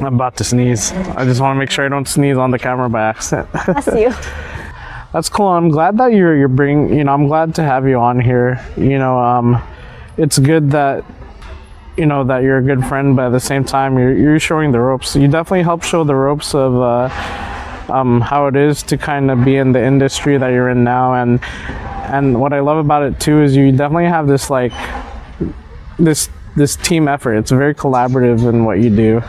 I'm about to sneeze. I just want to make sure I don't sneeze on the camera by accident. Bless you. That's cool. I'm glad that you're bringing, I'm glad to have you on here. It's good that, that you're a good friend, but at the same time, you're showing the ropes. You definitely help show the ropes of how it is to kind of be in the industry that you're in now. And what I love about it too is you definitely have this like, this team effort. It's very collaborative in what you do.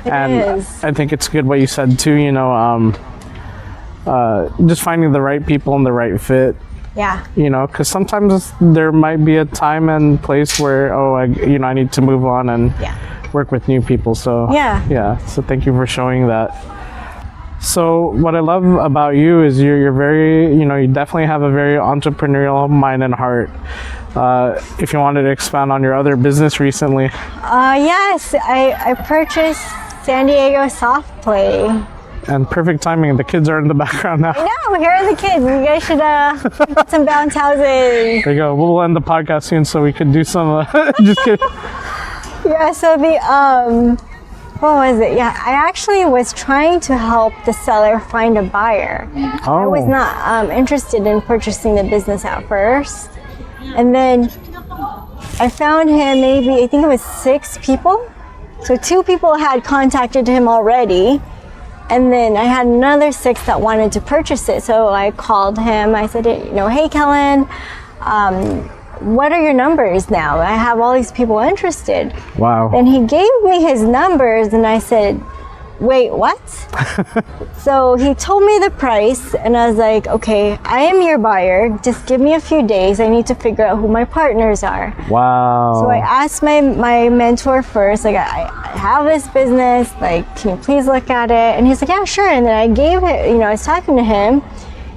It is. I think it's good what you said too, just finding the right people and the right fit. Yeah. Because sometimes there might be a time and place where, I need to move on and work with new people. So yeah. So thank you for showing that. So what I love about you is you're very, you definitely have a very entrepreneurial mind and heart. If you wanted to expand on your other business recently. Yes, I purchased San Diego Soft Play. And perfect timing. The kids are in the background now. I know. Here are the kids. You guys should get some bounce houses. There you go. We'll end the podcast soon so we could do some. Just kidding. Yeah. So what was it? Yeah, I actually was trying to help the seller find a buyer. I was not interested in purchasing the business at first, and then I found him. I think it was 6 people. So 2 people had contacted him already. And then I had another 6 that wanted to purchase it. So I called him. I said, hey, Kellen, what are your numbers now? I have all these people interested. Wow. And he gave me his numbers and I said, wait, what? So he told me the price and I was like, okay, I am your buyer. Just give me a few days. I need to figure out who my partners are. Wow. So I asked my mentor first, like, I have this business, like, can you please look at it? And he's like, yeah, sure. And then I gave it, I was talking to him.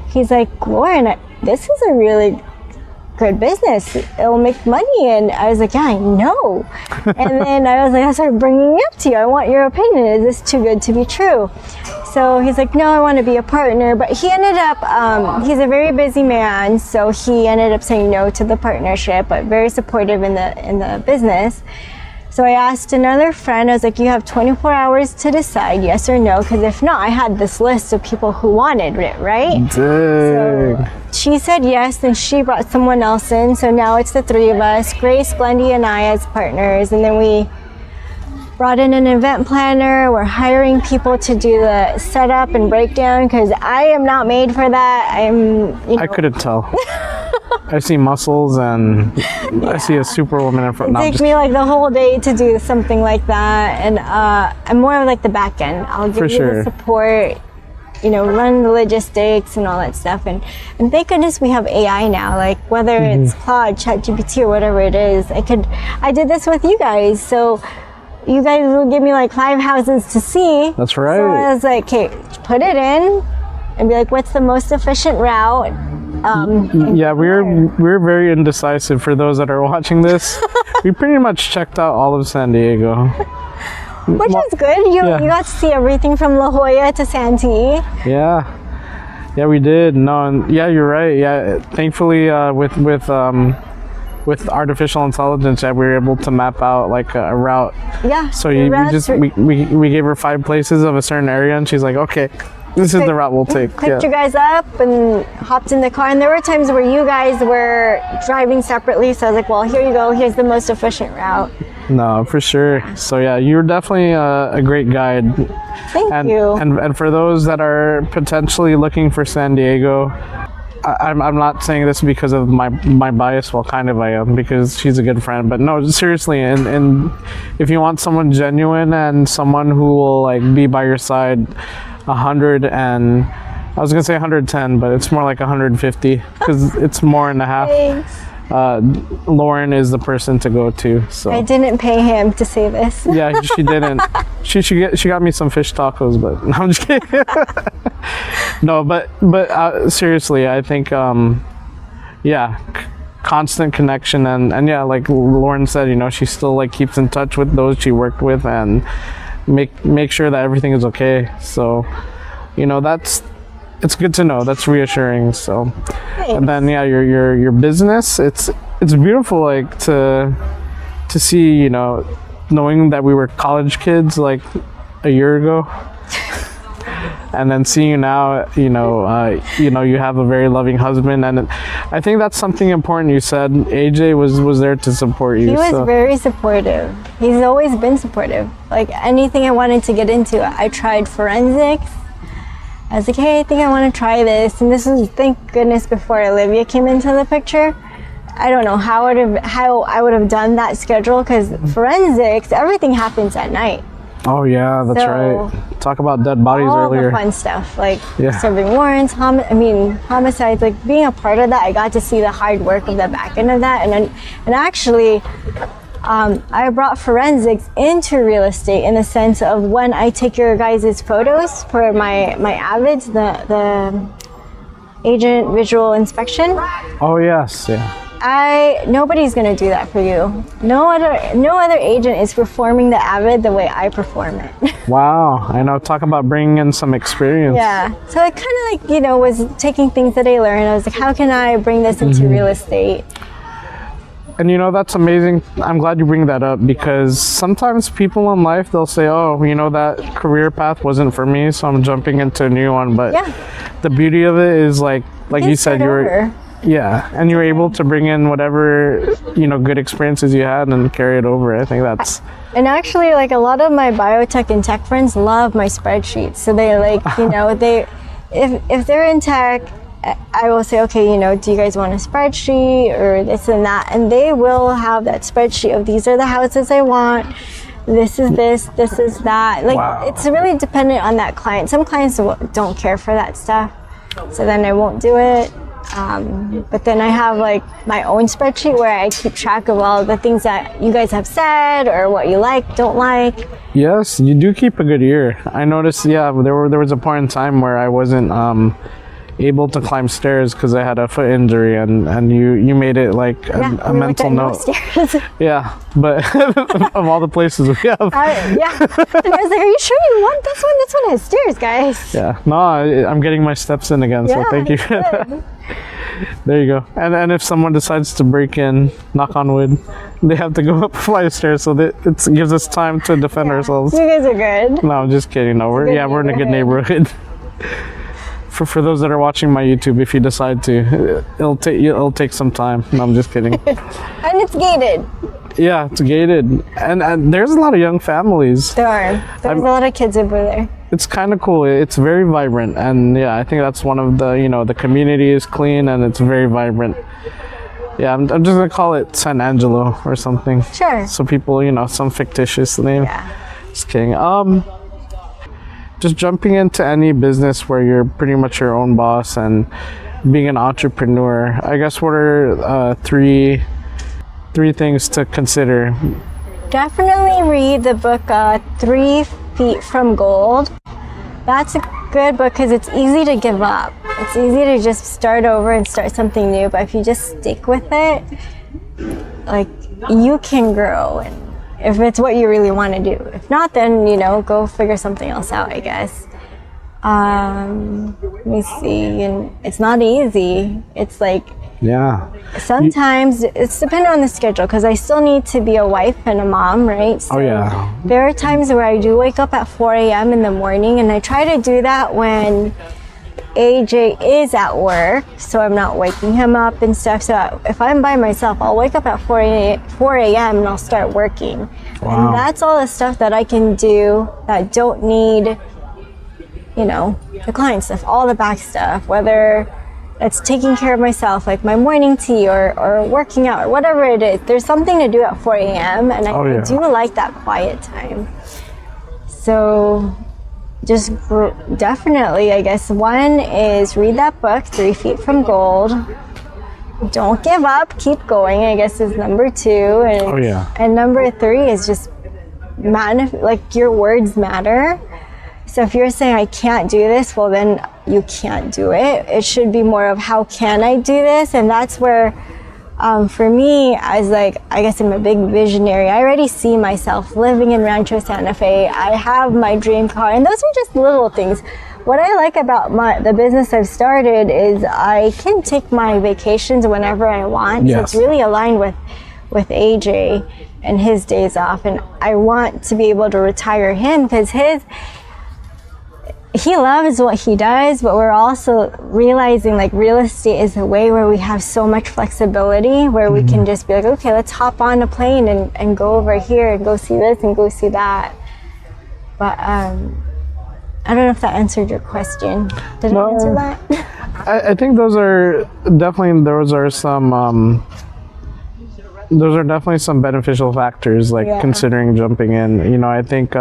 He's like, Lauren, this is a really good business. It'll make money. And I was like, yeah, I know. And then I started bringing it up to you. I want your opinion. Is this too good to be true? So he's like, no, I want to be a partner. But he ended up, he's a very busy man. So he ended up saying no to the partnership, but very supportive in the business. So I asked another friend, I was like, you have 24 hours to decide yes or no, because if not, I had this list of people who wanted it, right? Dang. So she said yes, then she brought someone else in, so now it's the 3 of us, Grace, Glendy, and I as partners, and then we brought in an event planner. We're hiring people to do the setup and breakdown, because I am not made for that. I couldn't tell. I see muscles and I see a superwoman in front. It takes me like the whole day to do something like that, and I'm more of like the back end. I'll give you the support, run the logistics and all that stuff. And thank goodness we have AI now. Like whether it's Claude, ChatGPT, or whatever it is, I did this with you guys. So you guys will give me like 5 houses to see. That's right. So I was like, okay, put it in and be like, what's the most efficient route? We're very indecisive. For those that are watching this, we pretty much checked out all of San Diego, which is good. You got to see everything from La Jolla to Santee. Yeah, we did. No, and you're right. Yeah, thankfully, with artificial intelligence, we were able to map out like a route. Yeah. So we gave her 5 places of a certain area, and she's like, okay. This is the route we'll take. Picked you guys up and hopped in the car. And there were times where you guys were driving separately. So I was like, well, here you go. Here's the most efficient route. No, for sure. So yeah, you're definitely a great guide. Thank you. And for those that are potentially looking for San Diego, I'm not saying this because of my bias. Well, kind of I am, because she's a good friend. But no, seriously, and if you want someone genuine and someone who will like be by your side, 100 and I was gonna say 110, but it's more like 150 because it's more and a half. Thanks. Lauren is the person to go to. So I didn't pay him to say this. Yeah, she didn't. She got me some fish tacos, but no, I'm just kidding. No, but seriously, I think constant connection and like Lauren said, she still like keeps in touch with those she worked with and make sure that everything is okay. So it's good to know. That's reassuring. So Thanks. And then your business, it's beautiful, like to see, knowing that we were college kids, like a year ago. And then seeing you now, you have a very loving husband, and I think that's something important. You said AJ was there to support you. He was very supportive. He's always been supportive. Like anything I wanted to get into, I tried forensics. I was like, hey, I think I want to try this, and this was, thank goodness, before Olivia came into the picture. I don't know how I would have done that schedule, because forensics, everything happens at night. Oh yeah, that's right. Talk about dead bodies earlier. All the fun stuff, like serving warrants, homicides, like being a part of that. I got to see the hard work of the back end of that, and actually, I brought forensics into real estate in the sense of when I take your guys' photos for my AVIDs, the agent visual inspection. Oh yes, yeah. Nobody's gonna do that for you. No other agent is performing the AVID the way I perform it. Wow, I know. Talk about bringing in some experience. Yeah. So I kind of like, was taking things that I learned. I was like, how can I bring this into real estate? And that's amazing. I'm glad you bring that up, because sometimes people in life, they'll say, oh, that career path wasn't for me, so I'm jumping into a new one. But the beauty of it is like you said, and you're able to bring in whatever, good experiences you had and carry it over. I think that's... And actually, like, a lot of my biotech and tech friends love my spreadsheets. So they like, if they're in tech, I will say, okay, do you guys want a spreadsheet or this and that? And they will have that spreadsheet of these are the houses I want. This is this is that. Like, It's really dependent on that client. Some clients don't care for that stuff, so then I won't do it. But then I have like my own spreadsheet where I keep track of all the things that you guys have said or what you like, don't like. Yes, you do keep a good ear. I noticed, there was a point in time where I wasn't able to climb stairs because I had a foot injury, and you made it like a mental note. Yeah, but of all the places we have. And I was like, are you sure you want this one? This one has stairs, guys. Yeah, no, I'm getting my steps in again, so thank you for that. There you go. And if someone decides to break in, knock on wood, they have to go up a flight of stairs, so that it gives us time to defend ourselves. You guys are good. No, I'm just kidding. No, we're in a good neighborhood. For those that are watching my YouTube, if you decide to, it'll take some time. No, I'm just kidding. And it's gated. Yeah, it's gated, and there's a lot of young families. There's a lot of kids over there. It's kind of cool. It's very vibrant, and I think that's one of the the community is clean and it's very vibrant. Yeah, I'm just gonna call it San Angelo or something. Sure. So people, some fictitious name. Yeah. Just kidding. Just jumping into any business where you're pretty much your own boss and being an entrepreneur, I guess what are three things to consider? Definitely read the book 3 Feet from Gold. That's a good book because it's easy to give up. It's easy to just start over and start something new, but if you just stick with it, like, you can grow, and if it's what you really want to do. If not, then, go figure something else out, I guess. Let me see. And it's not easy. It's like, sometimes it's dependent on the schedule, because I still need to be a wife and a mom, right? So there are times where I do wake up at 4 a.m. in the morning, and I try to do that when AJ is at work, so I'm not waking him up and stuff. So if I'm by myself, I'll wake up at 4 a.m. and I'll start working. Wow. And that's all the stuff that I can do that don't need, the client stuff, all the back stuff, whether it's taking care of myself, like my morning tea or working out or whatever it is. There's something to do at 4 a.m. and I do like that quiet time. So just definitely, I guess, one is read that book, 3 Feet from Gold. Don't give up, keep going, I guess, is number 2. And number 3 is just your words matter. So if you're saying I can't do this, well, then you can't do it. It should be more of how can I do this? And that's where, for me, as I guess I'm a big visionary. I already see myself living in Rancho Santa Fe. I have my dream car, and those are just little things. What I like about the business I've started is I can take my vacations whenever I want. Yes. So it's really aligned with AJ. and his days off, and I want to be able to retire him because he loves what he does, but we're also realizing like real estate is a way where we have so much flexibility where we can just be like, okay, let's hop on a plane and go over here and go see this and go see that. But I don't know if that answered your question. Did I answer that? I think those are definitely some beneficial factors, like considering jumping in. You know, I think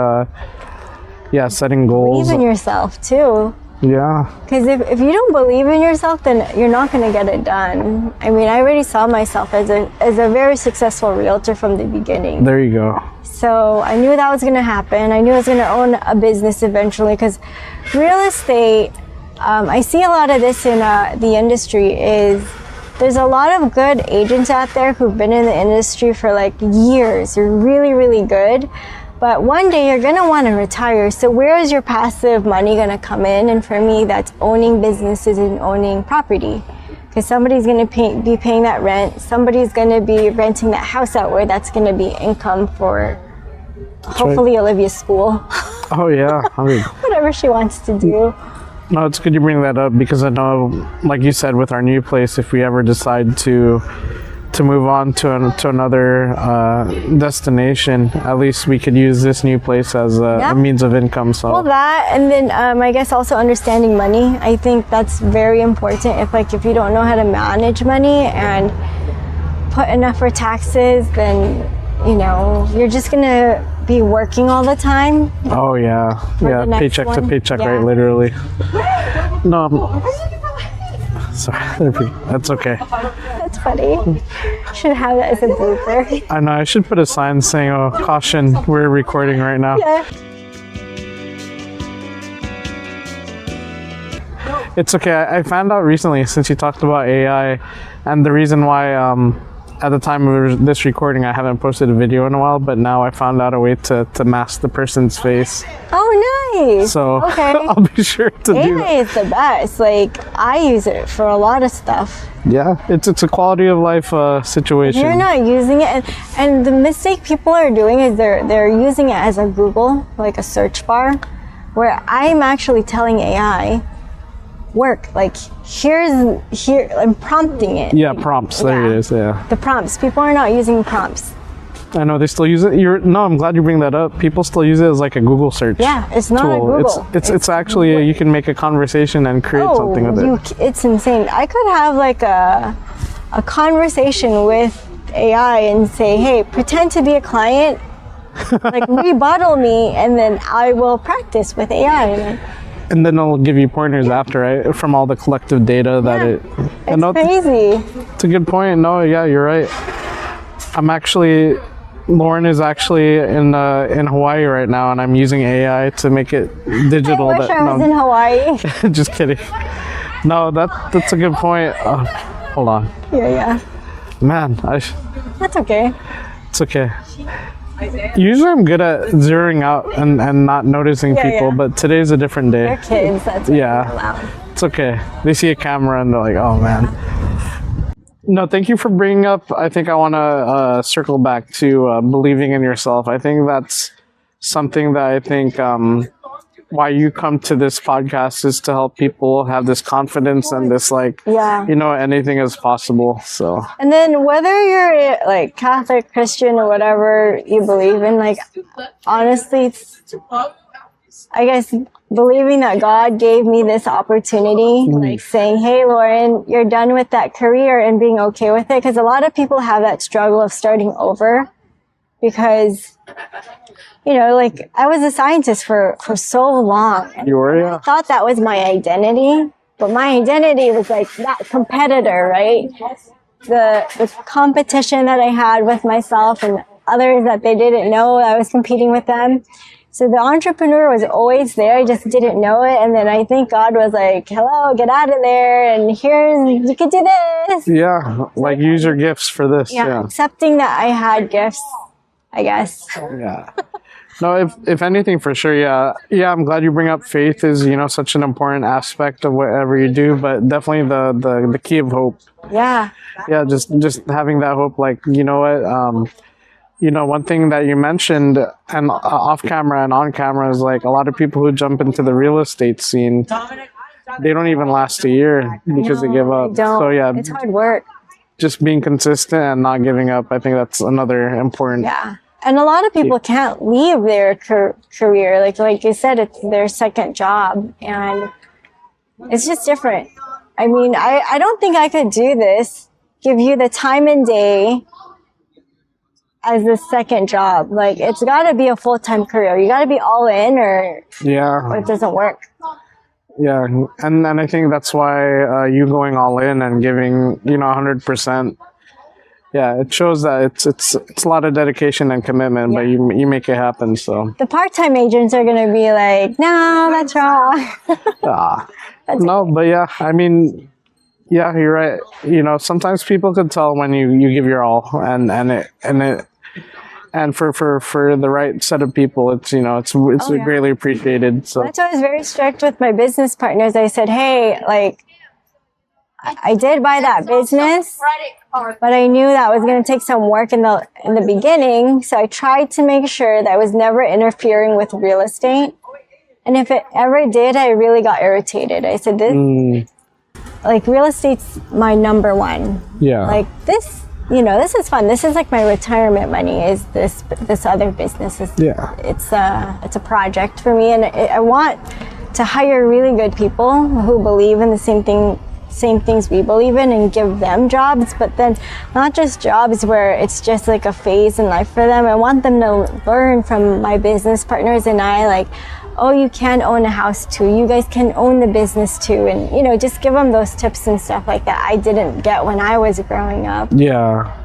setting goals. Believe in yourself too. Yeah. Because if you don't believe in yourself, then you're not going to get it done. I mean, I already saw myself as a very successful realtor from the beginning. There you go. So I knew that was going to happen. I knew I was going to own a business eventually, because real estate, I see a lot of this in the industry, is there's a lot of good agents out there who've been in the industry for like years. They're really, really good. But one day you're going to want to retire. So where is your passive money going to come in? And for me, that's owning businesses and owning property. Because somebody's going to be paying that rent. Somebody's going to be renting that house out, where that's going to be income for hopefully Olivia's school. Oh, yeah. I mean, whatever she wants to do. No, it's good you bring that up, because I know, like you said, with our new place, if we ever decide to move on to another destination, at least we could use this new place as a means of income. So well, that, and then I guess also understanding money. I think that's very important. If you don't know how to manage money and put enough for taxes, then you're just gonna be working all the time. Oh yeah, paycheck to paycheck, right? Literally. No. Sorry, that's okay. That's funny. Should have that as a blooper. I know, I should put a sign saying, "Oh, caution, we're recording right now." Yeah. It's okay. I found out recently, since you talked about AI, and the reason why at the time of this recording I haven't posted a video in a while, but now I found out a way to mask the person's face. Oh, nice. So okay. I'll be sure to do that. AI is the best. I use it for a lot of stuff. Yeah, it's a quality of life situation. If you're not using it, and the mistake people are doing is they're using it as a Google, like a search bar, where I'm actually telling AI, work, here, I'm prompting it. Yeah, prompts. There it is. Yeah. The prompts. People are not using prompts. I know they still use it. I'm glad you bring that up. People still use it as like a Google search. Yeah, it's not tool. a Google. It's actually you can make a conversation and create something with it. It's insane. I could have a conversation with AI and say, hey, pretend to be a client, rebuttal me, and then I will practice with AI. And then it'll give you pointers after, right? From all the collective data that it... It's crazy. It's a good point. No, yeah, you're right. Lauren is actually in Hawaii right now, and I'm using AI to make it digital. I wish I was in Hawaii. Just kidding. No, that's a good point. Hold on. Yeah. Man, That's okay. It's okay. Usually I'm good at zeroing out and not noticing people, but today's a different day. They're kids, that's what they're allowed. It's okay. They see a camera and they're like, oh man. No, thank you for bringing up, I think I want to circle back to believing in yourself. I think that's something that I think why you come to this podcast is to help people have this confidence and this anything is possible. So, and then whether you're Catholic, Christian, or whatever you believe in, honestly, I guess believing that God gave me this opportunity, saying, hey, Lauren, you're done with that career, and being okay with it. Because a lot of people have that struggle of starting over because, I was a scientist for so long. You were, yeah. I thought that was my identity, but my identity was that competitor, right? The competition that I had with myself and others that they didn't know I was competing with them. So the entrepreneur was always there. I just didn't know it. And then I think God was like, hello, get out of there. And you could do this. Yeah. Use your gifts for this. Yeah. Accepting that I had gifts, I guess. Yeah. No, if anything, for sure. Yeah. I'm glad you bring up faith is, such an important aspect of whatever you do, but definitely the key of hope. Yeah. Yeah. Just having that hope, you know what? one thing that you mentioned, and off camera and on camera, is like a lot of people who jump into the real estate scene, they don't even last a year because they give up. So yeah, it's hard work. just being consistent and not giving up. I think that's another important. Yeah. And a lot of people can't leave their career. Like you said, it's their second job, and it's just different. I mean, I don't think I could do this, give you the time and day as the second job. Like, it's got to be a full-time career. You got to be all in, or it doesn't work. Yeah, and I think that's why you going all in and giving 100%. Yeah, it shows that it's a lot of dedication and commitment, but you make it happen. So the part-time agents are gonna be like, no, that's wrong. No, but yeah, I mean, yeah, you're right. Sometimes people could tell when you give your all, and for the right set of people, it's greatly appreciated. So that's why I was very strict with my business partners. I said, hey, like, I did buy that business, but I knew that was going to take some work in the beginning. So I tried to make sure that I was never interfering with real estate. And if it ever did, I really got irritated. I said, like, real estate's my number one. Yeah. Like, this is fun. This is like my retirement money. Is this other business? It's a project for me, and I want to hire really good people who believe in the same things we believe in, and give them jobs, but then not just jobs where it's just like a phase in life for them. I want them to learn from my business partners and I, like, oh, you can own a house too. You guys can own the business too. And, just give them those tips and stuff like that I didn't get when I was growing up. Yeah.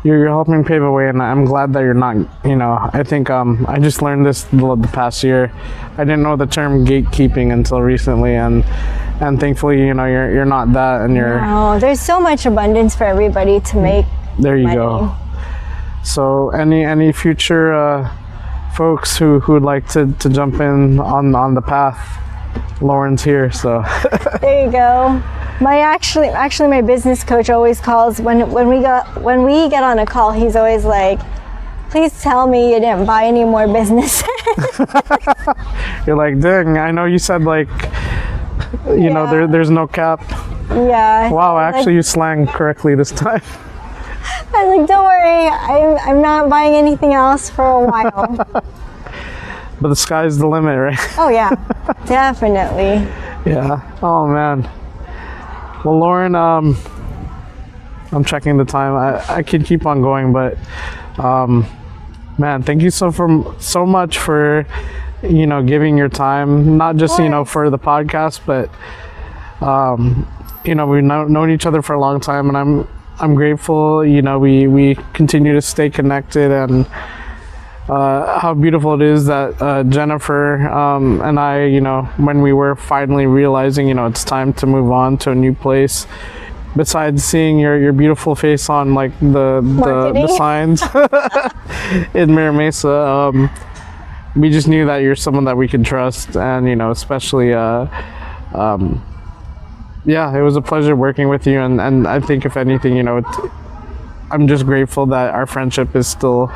You're helping pave a way, and I'm glad that you're not, I think I just learned this the past year. I didn't know the term gatekeeping until recently, and thankfully, you're not that, and you're... No, there's so much abundance for everybody to make. There you go. So any future folks who would like to jump in on the path, Lauren's here, so... There you go. Actually, my business coach always calls when we get on a call. He's always like, "Please tell me you didn't buy any more businesses." You're like, dang! I know you said like, there's no cap. Yeah. Wow, actually, you slang correctly this time. I was like, don't worry, I'm not buying anything else for a while. But the sky's the limit, right? Oh yeah, definitely. Yeah. Oh man. Well, Lauren, I'm checking the time. I could keep on going, but man, thank you so much for giving your time, not just for the podcast, but we've known each other for a long time, and I'm grateful. We continue to stay connected, and how beautiful it is that Jennifer and I, when we were finally realizing, it's time to move on to a new place, besides seeing your beautiful face on like the signs in Mira Mesa, we just knew that you're someone that we could trust, and especially it was a pleasure working with you, and I think if anything, I'm just grateful that our friendship is still,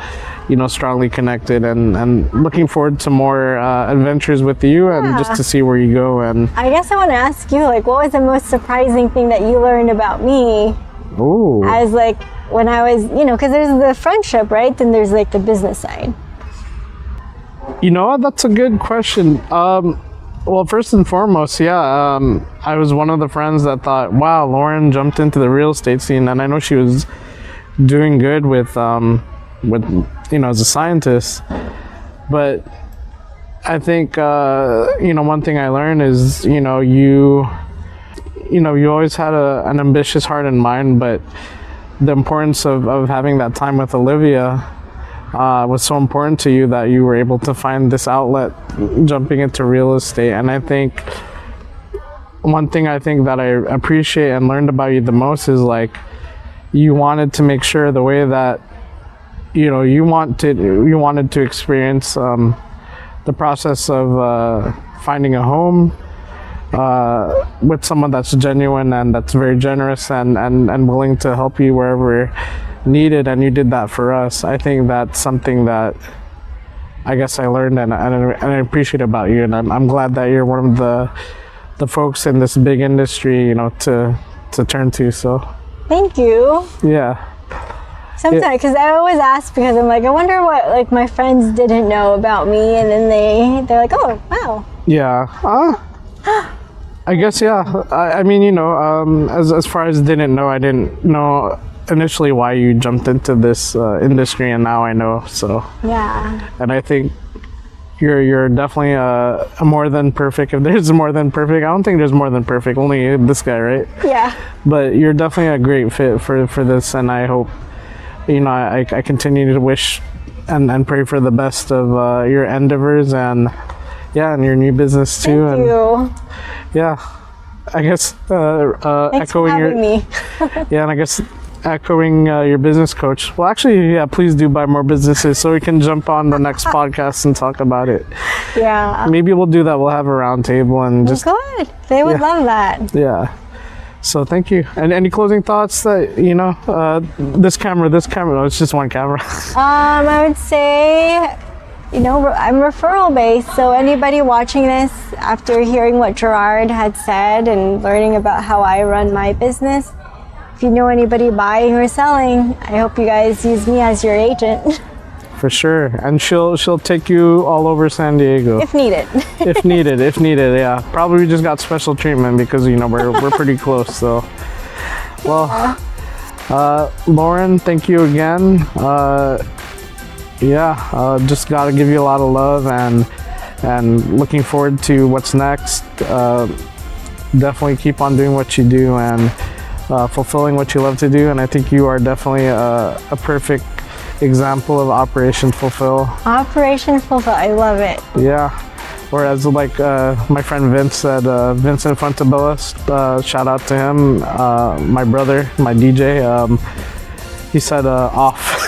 strongly connected, and looking forward to more adventures with you, and just to see where you go. And I guess I want to ask you, like, what was the most surprising thing that you learned about me? Ooh. As like when I was, because there's the friendship, right? Then there's like the business side. That's a good question. Well, first and foremost, I was one of the friends that thought, wow, Lauren jumped into the real estate scene, and I know she was doing good with as a scientist, but I think one thing I learned is you always had an ambitious heart and mind, but the importance of having that time with Olivia was so important to you that you were able to find this outlet jumping into real estate. And I think one thing that I appreciate and learned about you the most is like you wanted to make sure the way that you wanted to experience the process of finding a home with someone that's genuine and that's very generous and willing to help you wherever needed, and you did that for us. I think that's something that I guess I learned and I appreciate about you, and I'm glad that you're one of the folks in this big industry, you know, to turn to. So Thank you. yeah. Sometimes, because I always ask, because I'm like, I wonder what like my friends didn't know about me, and then they're like, oh wow. Yeah. I guess, yeah. I mean, you know, as far as didn't know, I didn't know initially why you jumped into this industry, and now I know. So Yeah. and I think you're definitely a more than perfect. If there's more than perfect, I don't think there's more than perfect. Only this guy, right? Yeah. But you're definitely a great fit for this, and I hope, you know, I continue to wish and pray for the best of your endeavors, and yeah, and your new business too. Thank And you. yeah, I guess Thanks for echoing having me. yeah, and I guess echoing your business coach. Well, actually, yeah, please do buy more businesses so we can jump on the next podcast and talk about it. Yeah. Maybe we'll do that. We'll have a round table and just Good. They would love that. yeah. So thank you. And any closing thoughts that, you know, this camera, no, it's just one camera. I would say, you know, I'm referral based, so anybody watching this after hearing what Gerard had said and learning about how I run my business, if you know anybody buying or selling, I hope you guys use me as your agent. For sure. And she'll take you all over San Diego. If needed. if needed, yeah. Probably just got special treatment because, you know, we're pretty close, so. Well, Lauren, thank you again. Just gotta give you a lot of love and looking forward to what's next. Definitely keep on doing what you do and fulfilling what you love to do, and I think you are definitely a perfect example of Operation Fulfill. Operation Fulfill, I love it. Yeah. Whereas, like my friend Vince said, Vincent Fontabella, shout out to him, my brother, my DJ, he said off.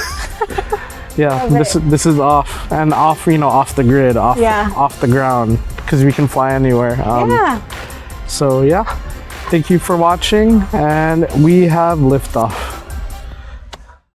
Yeah, this is off, and off, you know, off the grid, off the ground, because we can fly anywhere. So yeah, thank you for watching, and we have liftoff.